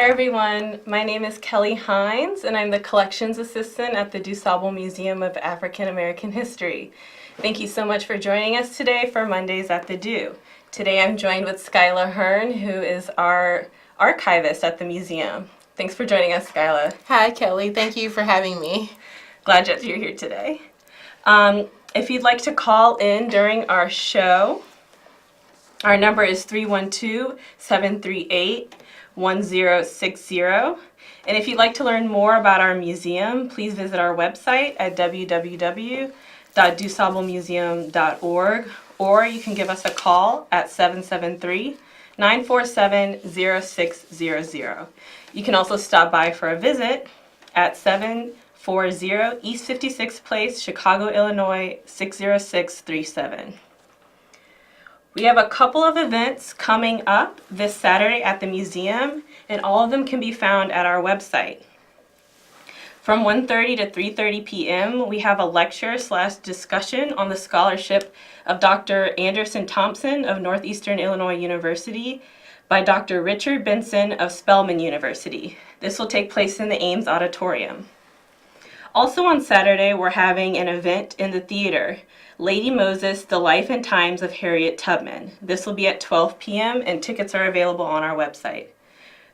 everyone. My name is Kelly Hines, and I'm the Collections Assistant at the DuSable Museum of African American History. Thank you so much for joining us today for Mondays at the Du. Today I'm joined with Skyla Hearne, who is our archivist at the museum. Thanks for joining us, Skyla. Hi, Kelly. Thank you for having me. Glad that you're here today. If you'd like to call in during our show, our number is 312-738-1060. And if you'd like to learn more about our museum, please visit our website at www.dusablemuseum.org, or you can give us a call at 773-947-0600. You can also stop by for a visit at 740 East 56th Place, Chicago, Illinois, 60637. We have a couple of events coming up this Saturday at the museum, and all of them can be found at our website. From 1:30 to 3:30 p.m., we have a lecture/discussion on the scholarship of Dr. Anderson Thompson of Northeastern Illinois University by Dr. Richard Benson of Spelman University. This will take place in the Ames Auditorium. Also on Saturday, we're having an event in the theater, Lady Moses, The Life and Times of Harriet Tubman. This will be at 12 p.m. and tickets are available on our website.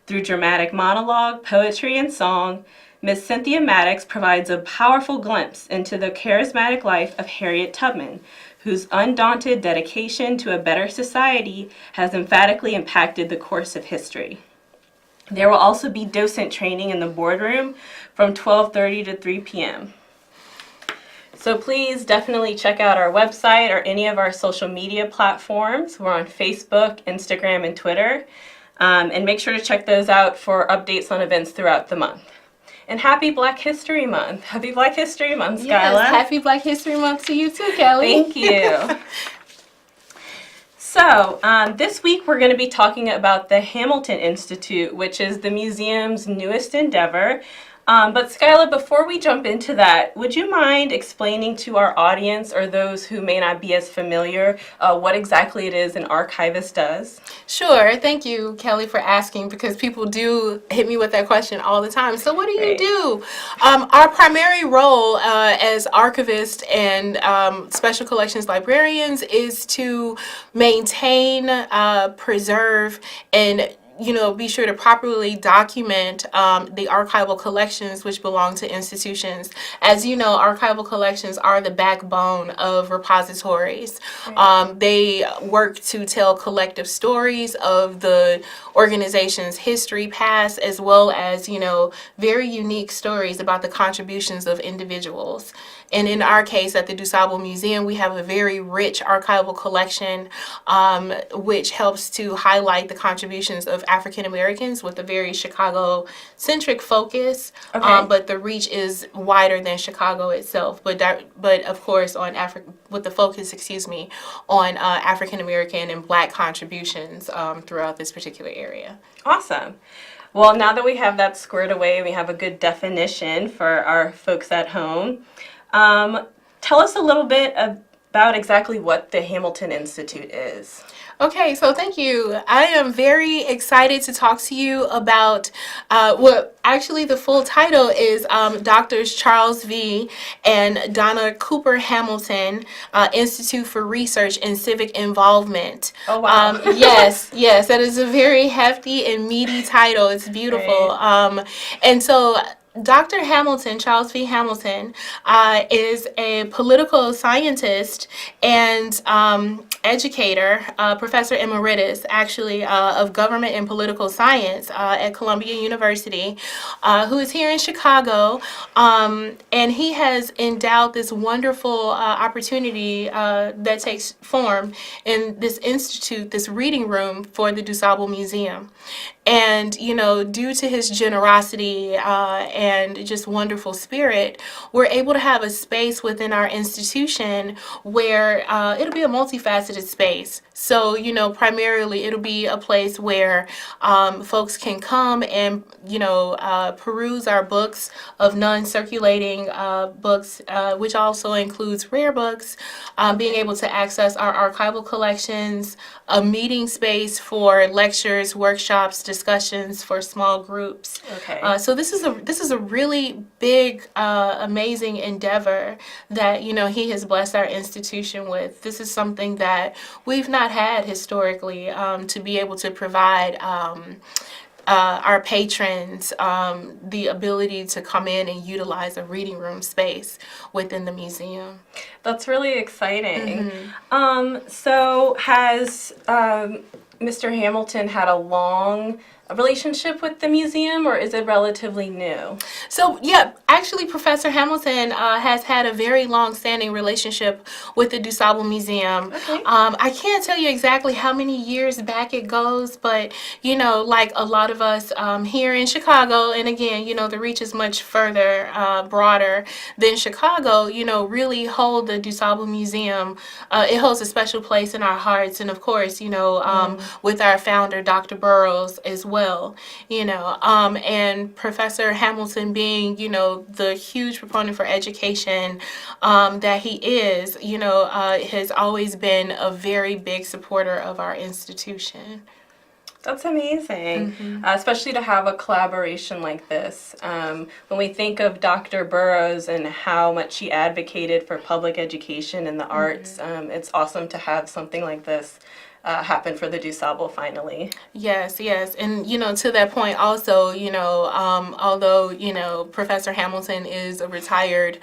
Through dramatic monologue, poetry, and song, Miss Cynthia Maddox provides a powerful glimpse into the charismatic life of Harriet Tubman, whose undaunted dedication to a better society has emphatically impacted the course of history. There will also be docent training in the boardroom from 12:30 to 3 p.m. So please definitely check out our website or any of our social media platforms. We're on Facebook, Instagram, and Twitter. And make sure to check those out for updates on events throughout the month. And happy Black History Month. Happy Black History Month, Skyla. Yes, happy Black History Month to you too, Kelly. Thank you. So this week we're going to be talking about the Hamilton Institute, which is the museum's newest endeavor. But Skyla, before we jump into that, would you mind explaining to our audience or those who may not be as familiar what exactly it is an archivist does? Sure. Thank you, Kelly, for asking, because people do hit me with that question all the time. So what do you do? Our primary role as archivists and special collections librarians is to maintain, preserve, and be sure to properly document the archival collections which belong to institutions. As you know, archival collections are the backbone of repositories. Right. They work to tell collective stories of the organization's history past, as well as, very unique stories about the contributions of individuals. And in our case, at the DuSable Museum, we have a very rich archival collection, which helps to highlight the contributions of African Americans with a very Chicago-centric focus. Okay. But the reach is wider than Chicago itself. But of course, with the focus, on African American and Black contributions throughout this particular area. Awesome. Well, now that we have that squared away, we have a good definition for our folks at home. Tell us a little bit about exactly what the Hamilton Institute is. Okay, so thank you. I am very excited to talk to you about actually the full title is Drs. Charles V. and Donna Cooper Hamilton Institute for Research and Civic Involvement. Oh, wow. Yes, that is a very hefty and meaty title. It's beautiful. Right. And so Dr. Hamilton, Charles V. Hamilton, is a political scientist and educator, professor emeritus, actually, of government and political science at Columbia University, who is here in Chicago, and he has endowed this wonderful opportunity that takes form in this institute, this reading room for the DuSable Museum. And, due to his generosity and just wonderful spirit, we're able to have a space within our institution where it'll be a multifaceted space. So, primarily it'll be a place where folks can come and, peruse our books of non-circulating books, which also includes rare books, being able to access our archival collections, a meeting space for lectures, workshops, discussions for small groups. Okay. So this is a really big, amazing endeavor that he has blessed our institution with. This is something that we've not had historically, to be able to provide our patrons the ability to come in and utilize a reading room space within the museum. That's really exciting. So has Mr. Hamilton had a long relationship with the museum, or is it relatively new? So, yeah, actually, Professor Hamilton has had a very long-standing relationship with the DuSable Museum. Okay. I can't tell you exactly how many years back it goes, but, like a lot of us here in Chicago, and again, the reach is much further, broader than Chicago, really hold the DuSable Museum. It holds a special place in our hearts, and of course, with our founder, Dr. Burroughs, as well. And Professor Hamilton being, the huge proponent for education that he is, has always been a very big supporter of our institution. That's amazing, especially to have a collaboration like this. When we think of Dr. Burroughs and how much he advocated for public education and the arts, it's awesome to have something like this happen for the DuSable finally. Yes. And, to that point also, although, Professor Hamilton is a retired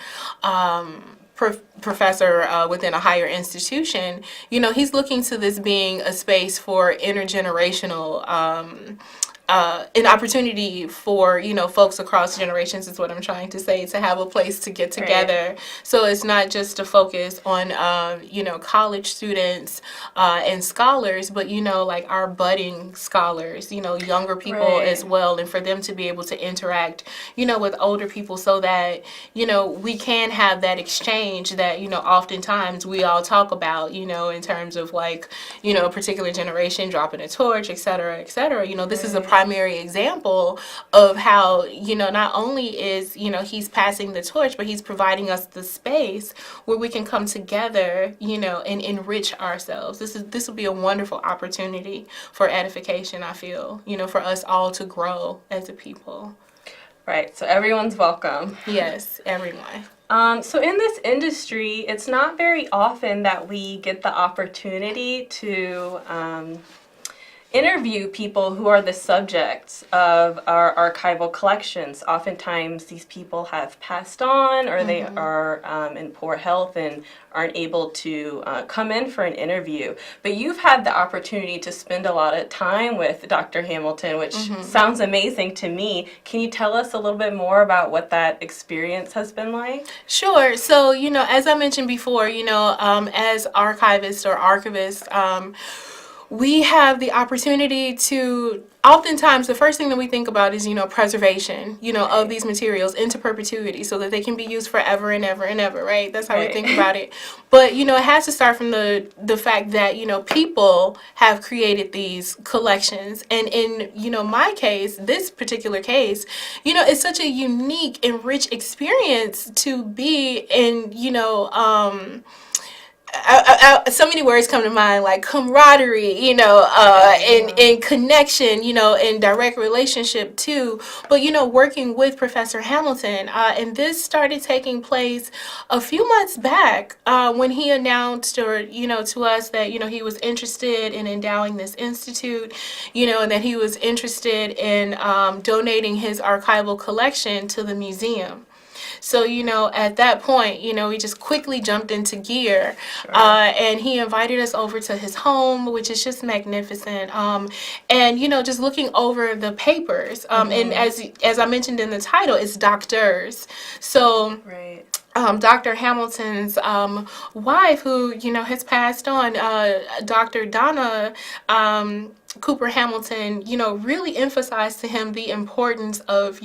professor within a higher institution, he's looking to this being a space for intergenerational an opportunity for folks across generations is what I'm trying to say, to have a place to get together. Right. So it's not just to focus on college students and scholars, but like our budding scholars, younger people as well, and for them to be able to interact with older people, so that we can have that exchange that oftentimes we all talk about, in terms of like a particular generation dropping a torch, et cetera, this is a primary example of how not only is he's passing the torch, but he's providing us the space where we can come together and enrich ourselves. This will be a wonderful opportunity for edification, I feel, for us all to grow as a people. Right, so everyone's welcome. Yes, everyone. So in this industry, it's not very often that we get the opportunity to interview people who are the subjects of our archival collections. Oftentimes these people have passed on, or they are in poor health and aren't able to come in for an interview. But you've had the opportunity to spend a lot of time with Dr. Hamilton, which sounds amazing to me. Can you tell us a little bit more about what that experience has been like? Sure. So, as I mentioned before, as archivists or archivists, we have the opportunity to, oftentimes the first thing that we think about is, preservation, of these materials into perpetuity, so that they can be used forever and ever and ever, right? That's how we think about it. But, it has to start from the fact that, people have created these collections. And in, my case, this particular case, it's such a unique and rich experience to be in, so many words come to mind, like camaraderie, and connection, in direct relationship too. But, working with Professor Hamilton, and this started taking place a few months back when he announced, or, to us that, he was interested in endowing this institute, and that he was interested in donating his archival collection to the museum. So, at that point, we just quickly jumped into gear, and he invited us over to his home, which is just magnificent. And, just looking over the papers, and as I mentioned in the title, it's doctors. So, Dr. Hamilton's wife, who, has passed on, Dr. Donna Cooper Hamilton, really emphasized to him the importance of,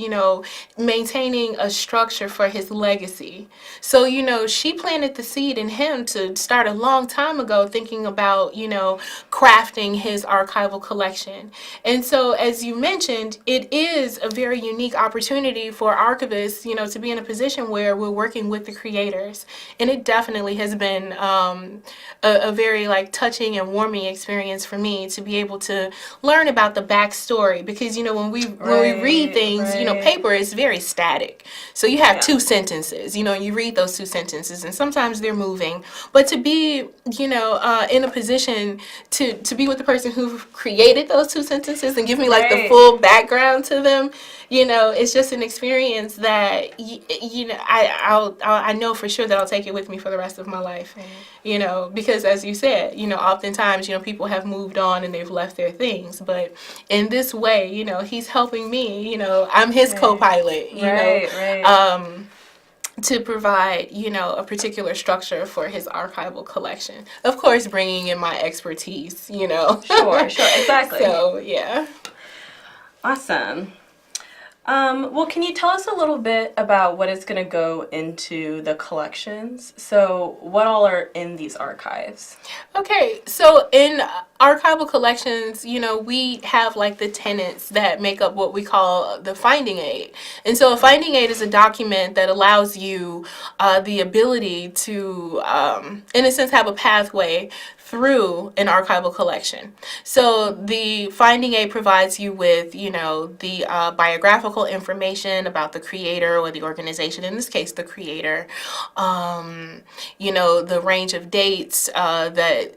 maintaining a structure for his legacy. So, she planted the seed in him to start a long time ago thinking about, crafting his archival collection. And so, as you mentioned, it is a very unique opportunity for archivists, to be in a position where we're working with the creators. And it definitely has been a very touching and warming experience for me to be able to to learn about the backstory, because when we read things, paper is very static. So you have two sentences. You read those two sentences, and sometimes they're moving. But to be in a position to be with the person who created those two sentences and give me like the full background to them, it's just an experience that I know for sure that I'll take it with me for the rest of my life. Because as you said, oftentimes people have moved on and they've left their things, but in this way, he's helping me. I'm his co-pilot. To provide, a particular structure for his archival collection. Of course, bringing in my expertise. Sure, exactly. So yeah. Awesome. Well, can you tell us a little bit about what is going to go into the collections? So what all are in these archives? Okay, so in archival collections, we have like the tenets that make up what we call the finding aid. And so a finding aid is a document that allows you the ability to, in a sense, have a pathway through an archival collection. So the finding aid provides you with, the biographical information about the creator or the organization, in this case, the creator, the range of dates that,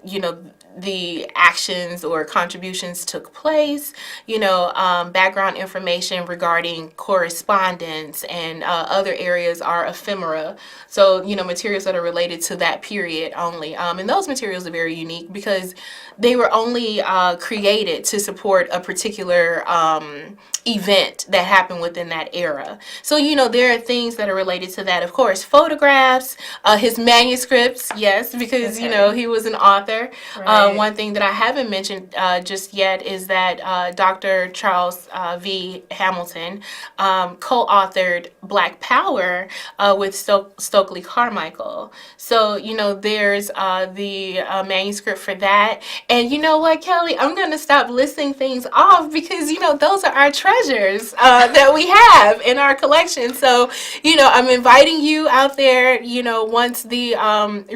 the actions or contributions took place, background information regarding correspondence, and other areas are ephemera. So, materials that are related to that period only. And those materials are very unique because they were only created to support a particular event that happened within that era. So, there are things that are related to that. Of course, photographs, his manuscripts, yes, because, he was an author. One thing that I haven't mentioned just yet is that Dr. Charles V. Hamilton co-authored Black Power with Stokely Carmichael. So, there's the manuscript for that. And you know what, Kelly? I'm going to stop listing things off because, those are our treasures that we have in our collection. So, I'm inviting you out there, once the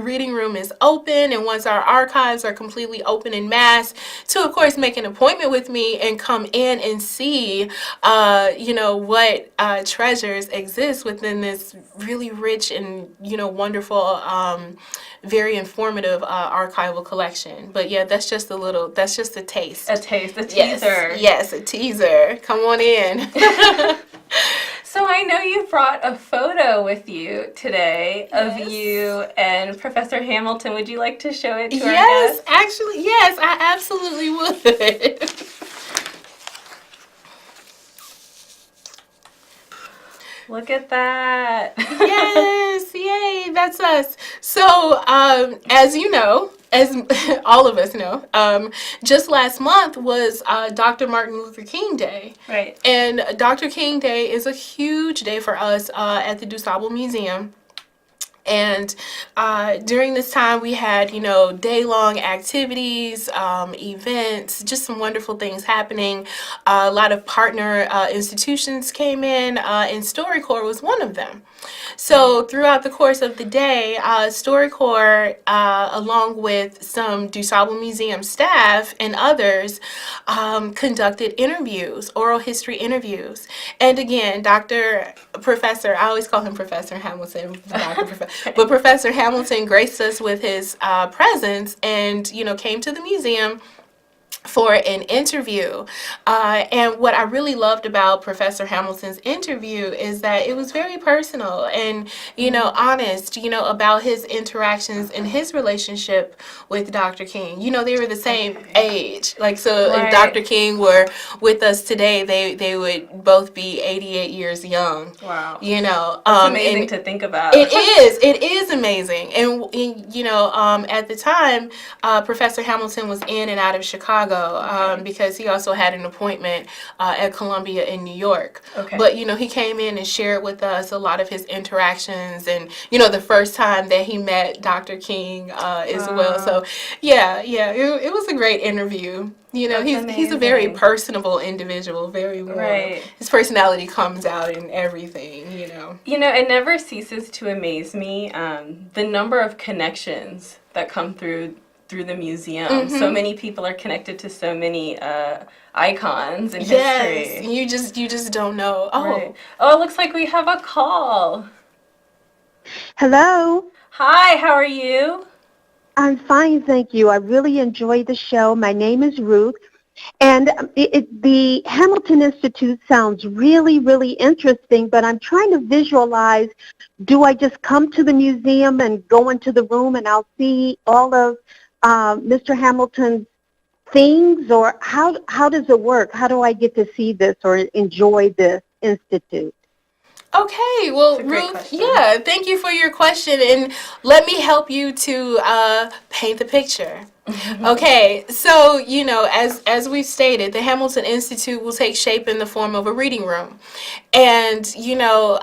reading room is open and once our archives are completely open en masse, to, of course, make an appointment with me and come in and see, what treasures exist within this really rich and, wonderful, very informative archival collection. But yeah, that's just a taste. A teaser. Yes, a teaser. Come on in. So I know you brought a photo with you today of you and Professor Hamilton. Would you like to show it to our guests? Actually, yes, I absolutely would. Look at that. Yes, yay, that's us. So, as you know, as all of us know, just last month was Dr. Martin Luther King Day. Right. And Dr. King Day is a huge day for us at the DuSable Museum. And during this time, we had, day-long activities, events, just some wonderful things happening. A lot of partner institutions came in, and StoryCorps was one of them. So throughout the course of the day, StoryCorps, along with some DuSable Museum staff and others, conducted interviews, oral history interviews. And again, Professor, I always call him Professor Hamilton, but Professor Hamilton graced us with his presence and, came to the museum for an interview. And what I really loved about Professor Hamilton's interview is that it was very personal and, honest, about his interactions and his relationship with Dr. King. They were the same age. If Dr. King were with us today, they would both be 88 years young. Wow. It's amazing to think about. It is amazing. And, at the time, Professor Hamilton was in and out of Chicago. Because he also had an appointment at Columbia in New York. Okay. But, he came in and shared with us a lot of his interactions and, the first time that he met Dr. King as well. So, it was a great interview. He's a very personable individual, very warm. Right. His personality comes out in everything, It never ceases to amaze me, the number of connections that come through through the museum. So many people are connected to so many icons in history. Yes, you just don't know. Oh, Right. Oh, it looks like we have a call. Hello. Hi, how are you? I'm fine, thank you. I really enjoyed the show. My name is Ruth, and the Hamilton Institute sounds really, really interesting, but I'm trying to visualize, do I just come to the museum and go into the room and I'll see all of Mr. Hamilton's things, or how does it work? How do I get to see this or enjoy this institute? okay. Well, It's a great Ruth, question. yeah, thank you for your question, and let me help you to paint the picture. Okay, so as we've stated, the Hamilton Institute will take shape in the form of a reading room, and so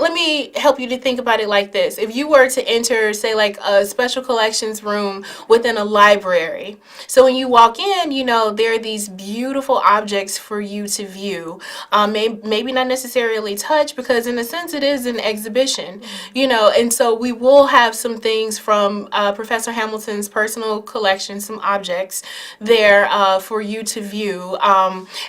let me help you to think about it like this: if you were to enter, say, like a special collections room within a library, so when you walk in, there are these beautiful objects for you to view, maybe not necessarily touch, because in a sense it is an exhibition, and so we will have some things from Professor Hamilton's personal collection, some objects there for you to view,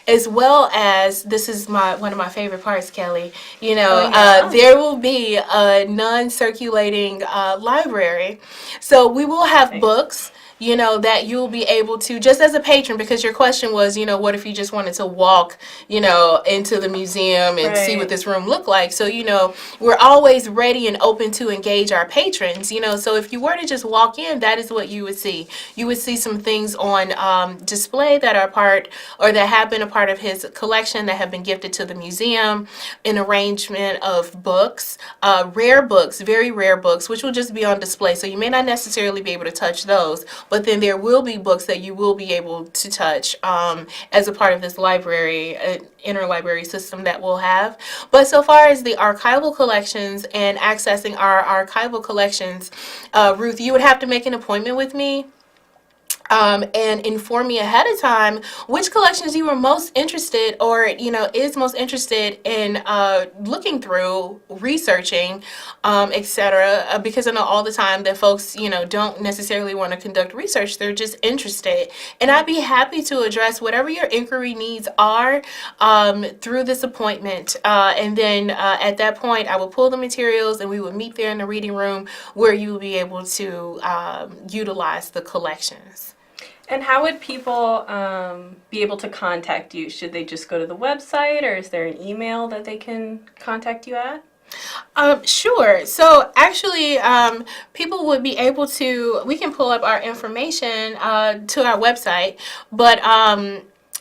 as well as, this is one of my favorite parts, Kelly, there will be a non-circulating library. So we will have books, that you'll be able to, just as a patron, because your question was, what if you just wanted to walk, into the museum and see what this room looked like. So, we're always ready and open to engage our patrons, so if you were to just walk in, that is what you would see. You would see some things on display that are part, or that have been a part of his collection, that have been gifted to the museum, an arrangement of books, rare books, very rare books, which will just be on display. So you may not necessarily be able to touch those, but then there will be books that you will be able to touch as a part of this library, interlibrary system that we'll have. But so far as the archival collections and accessing our archival collections, Ruth, you would have to make an appointment with me. And inform me ahead of time which collections you were most interested, or is most interested in looking through, researching, etc. Because I know all the time that folks don't necessarily want to conduct research; they're just interested, and I'd be happy to address whatever your inquiry needs are through this appointment. And then at that point, I will pull the materials, and we will meet there in the reading room where you will be able to utilize the collections. And how would people be able to contact you? Should they just go to the website, or is there an email that they can contact you at? Sure. So actually, people would be able to, we can pull up our information to our website, but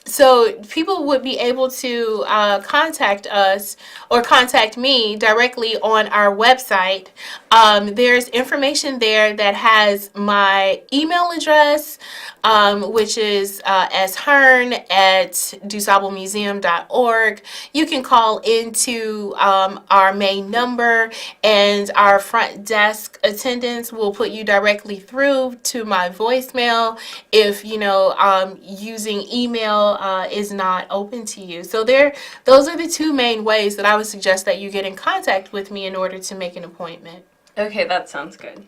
so people would be able to contact us or contact me directly on our website. There's information there that has my email address, which is Hearne@DuSableMuseum.org. You can call into our main number, and our front desk attendants will put you directly through to my voicemail if using email is not open to you. So those are the two main ways that I would suggest that you get in contact with me in order to make an appointment. Okay, that sounds good.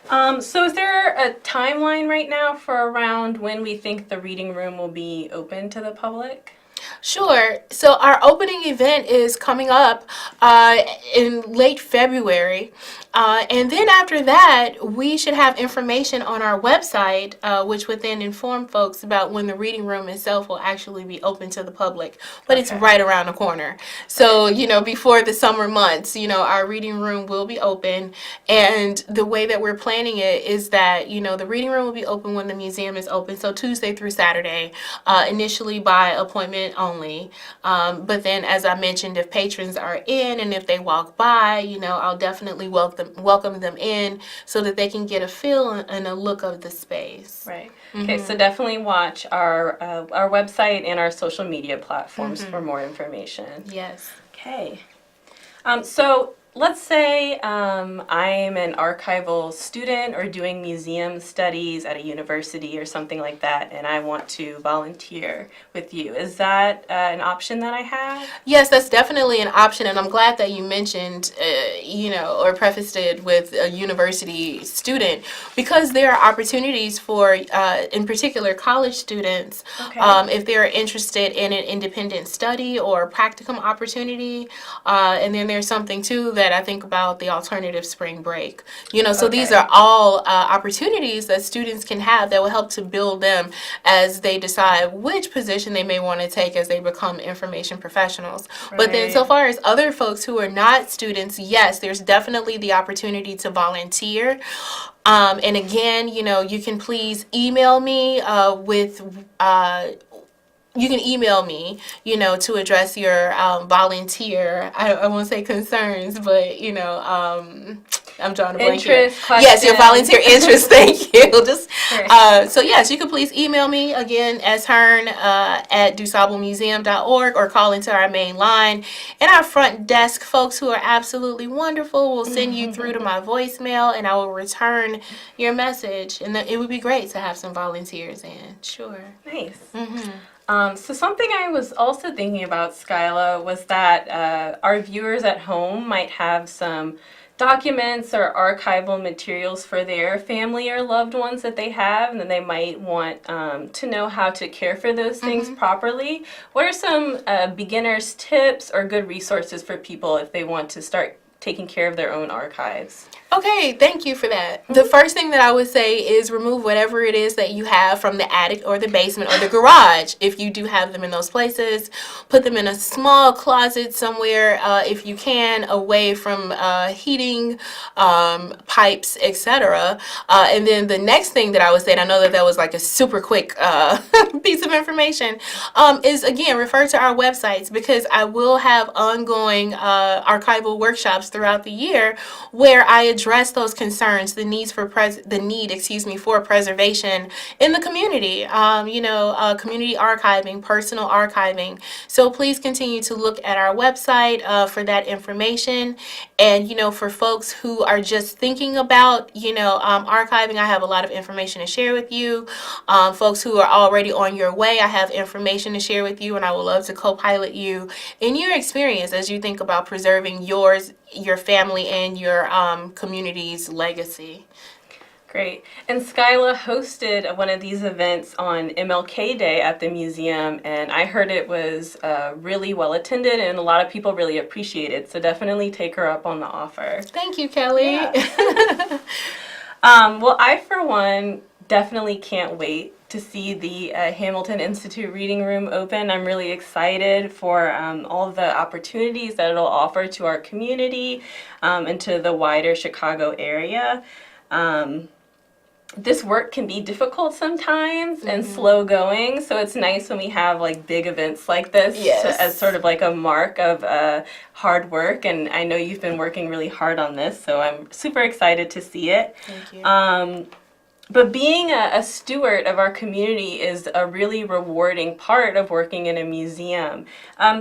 So is there a timeline right now for around when we think the reading room will be open to the public? Sure. So our opening event is coming up in late February. And then after that, we should have information on our website, which would then inform folks about when the reading room itself will actually be open to the public. But it's right around the corner. So, before the summer months, our reading room will be open. And the way that we're planning it is that, the reading room will be open when the museum is open. So Tuesday through Saturday, initially by appointment only. But then, as I mentioned, if patrons are in and if they walk by, I'll definitely welcome them in so that they can get a feel and a look of the space. Right. Okay, so definitely watch our website and our social media platforms for more information. Yes. Okay. So let's say I'm an archival student or doing museum studies at a university or something like that, and I want to volunteer with you. Is that an option that I have? Yes, that's definitely an option, and I'm glad that you mentioned, or prefaced it with a university student, because there are opportunities for, in particular, college students, Okay. if they're interested in an independent study or practicum opportunity, and then there's something too that I think about, the alternative spring break. So these Okay. are all opportunities that students can have that will help to build them as they decide which position they may want to take as they become information professionals. But then, so Right. far as other folks who are not students, yes, there's definitely the opportunity to volunteer. And again, you can please email me you can email me, to address your volunteer, I won't say concerns, but, I'm drawing a blank here. Interest, Yes, your questions. volunteer interest, thank you. Just Right. So yes, you can please email me again as Hearne at DuSableMuseum.org, or call into our main line. And our front desk folks, who are absolutely wonderful, will send you through to my voicemail, and I will return your message. And it would be great to have some volunteers in. Sure. Nice. Mm-hmm. So something I was also thinking about, Skyla, was that our viewers at home might have some documents or archival materials for their family or loved ones that they have, and then they might want to know how to care for those things properly. What are some beginner's tips or good resources for people if they want to start taking care of their own archives? Okay, thank you for that. The first thing that I would say is remove whatever it is that you have from the attic or the basement or the garage, if you do have them in those places. Put them in a small closet somewhere, if you can, away from heating, pipes, etc. And then the next thing that I would say, and I know that was like a super quick piece of information, is again, refer to our websites, because I will have ongoing archival workshops throughout the year where I address those concerns, the need for preservation in the community. Community archiving, personal archiving. So please continue to look at our website for that information. And for folks who are just thinking about archiving, I have a lot of information to share with you. Folks who are already on your way, I have information to share with you, and I would love to co-pilot you in your experience as you think about preserving yours, your family, and your community's legacy. Great. And Skyla hosted one of these events on MLK Day at the museum, and I heard it was really well attended, and a lot of people really appreciate it. So definitely take her up on the offer. Thank you, Kelly. Yeah. Well, I, for one, definitely can't wait to see the Hamilton Institute Reading Room open. I'm really excited for all the opportunities that it'll offer to our community and to the wider Chicago area. This work can be difficult sometimes and slow going, so it's nice when we have like big events like this as sort of like a mark of hard work, and I know you've been working really hard on this, so I'm super excited to see it. Thank you. But being a steward of our community is a really rewarding part of working in a museum.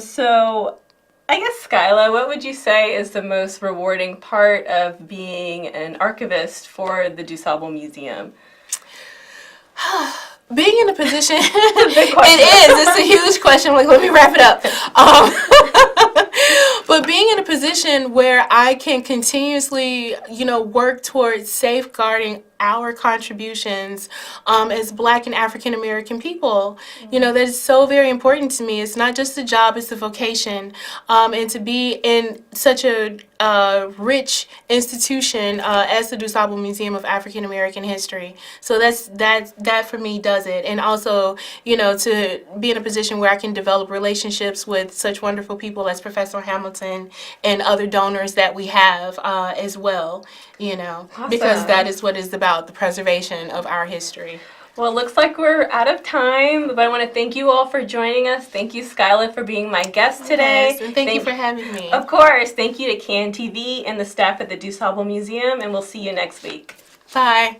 So I guess, Skyla, what would you say is the most rewarding part of being an archivist for the DuSable Museum? Being in a position, Big question. it's a huge question. Like, let me wrap it up. But being in a position where I can continuously, work towards safeguarding our contributions as Black and African American people, that is so very important to me. It's not just a job, it's a vocation. And to be in such a rich institution as the DuSable Museum of African American History. So that for me does it. And also, to be in a position where I can develop relationships with such wonderful people as Professor Hamilton and other donors that we have as well, because that is what is about, the preservation of our history. Well, it looks like we're out of time, but I want to thank you all for joining us. Thank you, Skyla, for being my guest today. Yes, and thank you for having me. Of course. Thank you to CAN TV and the staff at the DuSable Museum, and we'll see you next week. Bye.